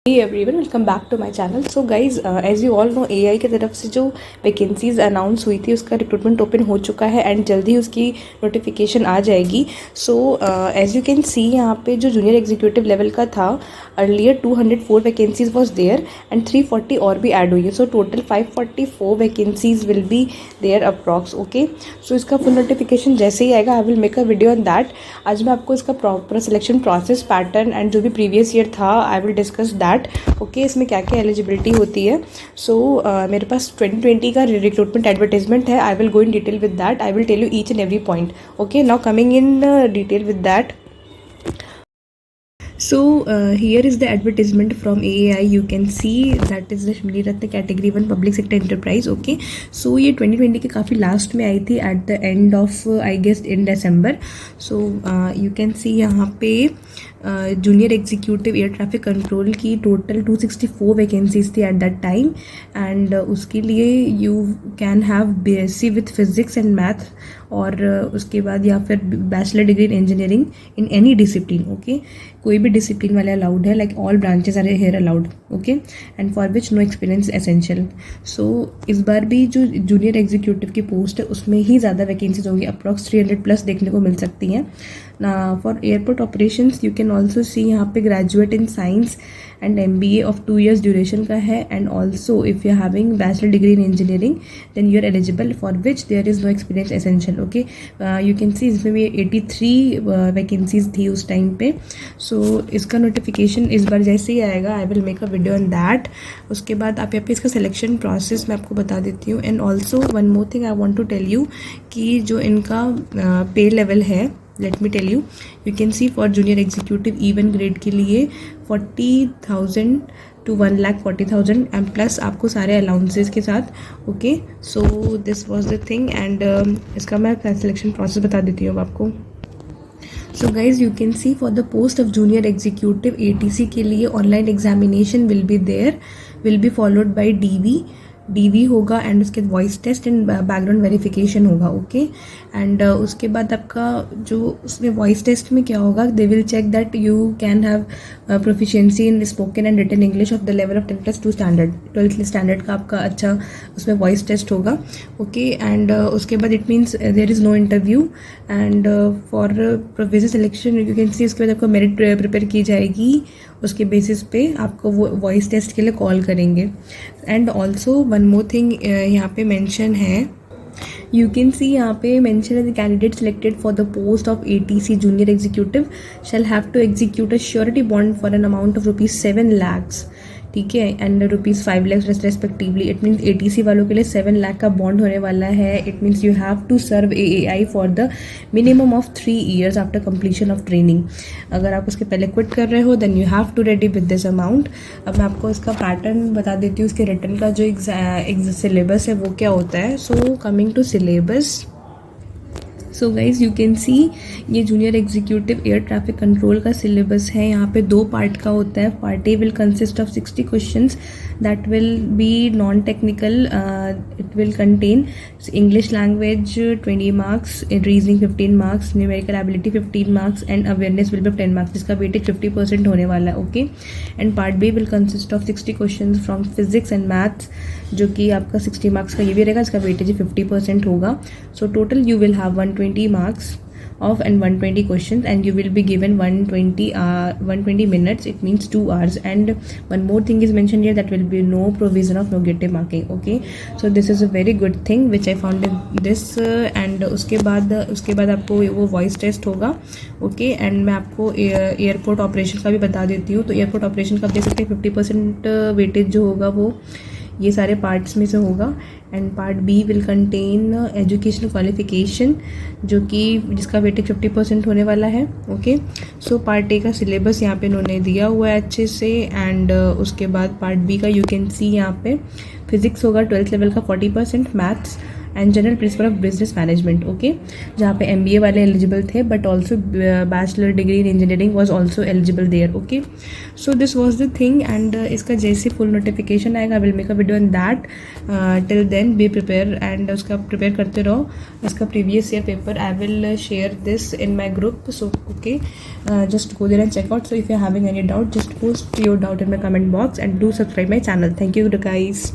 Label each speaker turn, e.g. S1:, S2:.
S1: Hey everyone, welcome back to my channel. So guys, as you all know, AI की तरफ से जो vacancies announce हुई थी उसका रिक्रूटमेंट ओपन हो चुका है एंड जल्दी ही उसकी नोटिफिकेशन आ जाएगी. So as you can see यहाँ पे जो जूनियर एग्जीक्यूटिव लेवल का था earlier 204 vacancies was there and 340 और भी ऐड हुई है. So total 544 vacancies will be there approx. Okay, so इसका फुल नोटिफिकेशन जैसे ही आएगा I will make a video on that. आज मैं आपको इसका proper selection process pattern and जो भी प्रीवियस ईयर था I will discuss that. Okay, इसमें क्या क्या एलिजिबिलिटी होती है. सो मेरे पास 2020 का रिक्रूटमेंट एडवर्टाइजमेंट है. I will go in detail with that. I will tell you each and every point. Okay, now coming in detail with that. So here is the advertisement from AAI. You can see that is the Shmili Ratna category 1 public sector enterprise. Okay, so ये 2020 के काफ़ी last में आई थी at the end of I guess in December. So you can see यहाँ पे junior executive air traffic control की total 264 vacancies थी at that time and उसके लिए you can have BSc with physics and math और उसके बाद या फिर bachelor degree in engineering in any discipline. Okay, कोई भी डिसिप्लिन वाले अलाउड है, like all branches are here allowed. Okay, and for which no experience essential. So इस बार भी जो जूनियर एग्जीक्यूटिव की पोस्ट है उसमें ही ज़्यादा वैकेंसीज होंगी. अप्रॉक्स 300 प्लस देखने को मिल सकती हैं. For airport operations you can also see यहाँ पे graduate in science and MBA of 2 years duration का है and also if you having bachelor degree in engineering then you are eligible for which there is no experience essential. Okay, you can see इसमें भी 83 vacancies थी उस time पे. सो इसका notification इस बार जैसे ही आएगा I will make a video on that. उसके बाद आप यहाँ पे इसका सिलेक्शन प्रोसेस मैं आपको बता देती हूँ. And also one more thing I want to tell you कि जो इनका पे लेवल है, let me tell you. You can see for junior executive E1 grade के लिए 40,000 to 1,40,000 एंड प्लस आपको सारे अलाउंसेस के साथ. Okay, so this was the thing and इसका मैं सिलेक्शन प्रोसेस बता देती हूँ आपको. So guys you can see for the post of junior executive ATC के लिए online examination will be there, will be followed by DV होगा and उसके voice test and background verification होगा. ओके, एंड उसके बाद आपका जो उसमें वॉइस टेस्ट में क्या होगा, they will check that you can have proficiency in spoken and written English of the level of 10+2 standard. 12th standard का आपका अच्छा उसमें वॉइस टेस्ट होगा. ओके, एंड उसके बाद it means there is no interview and for provisional selection you can see. उसके बाद आपको मेरिट प्रिपेयर की जाएगी, उसके बेसिस पे आपको वो वॉइस टेस्ट के लिए कॉल करेंगे. And also one more thing यहाँ पे मेंशन है, यू कैन सी यहाँ पे मेंशन है the candidate selected for the post of ATC junior executive shall have to execute a surety bond for an amount of ₹7 lakhs. ठीक है, and ₹5 lakhs respectively. It means ATC वालों के लिए 7 लाख का bond होने वाला है. It means you have to serve AAI for the minimum of 3 years after completion of training. अगर आप उसके पहले क्विट कर रहे हो then you have to ready with this amount. अब मैं आपको इसका पैटर्न बता देती हूँ. उसके रिटर्न का जो सिलेबस है वो क्या होता है. So coming to syllabus, so guys you can see ये junior executive air traffic control का सिलेबस है. यहाँ पे 2 पार्ट का होता है. Part A will consist of 60 questions that will be non technical. It will contain English language 20 marks, reasoning 15 marks, numerical ability 15 marks and awareness will be 10 marks, जिसका weightage 50% होने वाला है. Okay, and part B will consist of 60 question from physics and maths, जो कि आपका 60 marks का ये भी रहेगा, इसका वेटेज 50% होगा. So total you will have 120 marks of and 120 questions and you will be given 120 minutes. It means 2 hours. And one more thing is mentioned here, that will be no provision of negative marking. Okay, so this is a very good thing which I found in this. And उसके बाद आपको वो voice test होगा. Okay, and मैं आपको airport operation का भी बता देती हूँ. तो एयरपोर्ट ऑपरेशन का आप देख सकते हैं 50% वेटेज जो होगा वो ये सारे पार्ट्स में से होगा. And part B will contain educational qualification, जो कि जिसका वेटेज 50% होने वाला है. ओके, सो पार्ट A का सिलेबस यहाँ पे इन्होंने दिया हुआ है अच्छे से. एंड उसके बाद पार्ट B का यू कैन सी यहाँ पे फिजिक्स होगा 12th लेवल का 40%, maths and general principle of business management, okay, जहाँ पे MBA वाले एलिजिबल थे, but also bachelor degree in engineering was also eligible there, okay. So this was the thing, and इसका जैसे फुल नोटिफिकेशन आएगा, I will make a video on that. Till then be prepare, and उसका prepare करते रहो. इसका previous year paper I will share this in my group, so okay, just go there and check out. So if you're having any doubt, just post your doubt in my comment box and do subscribe my channel. Thank you guys.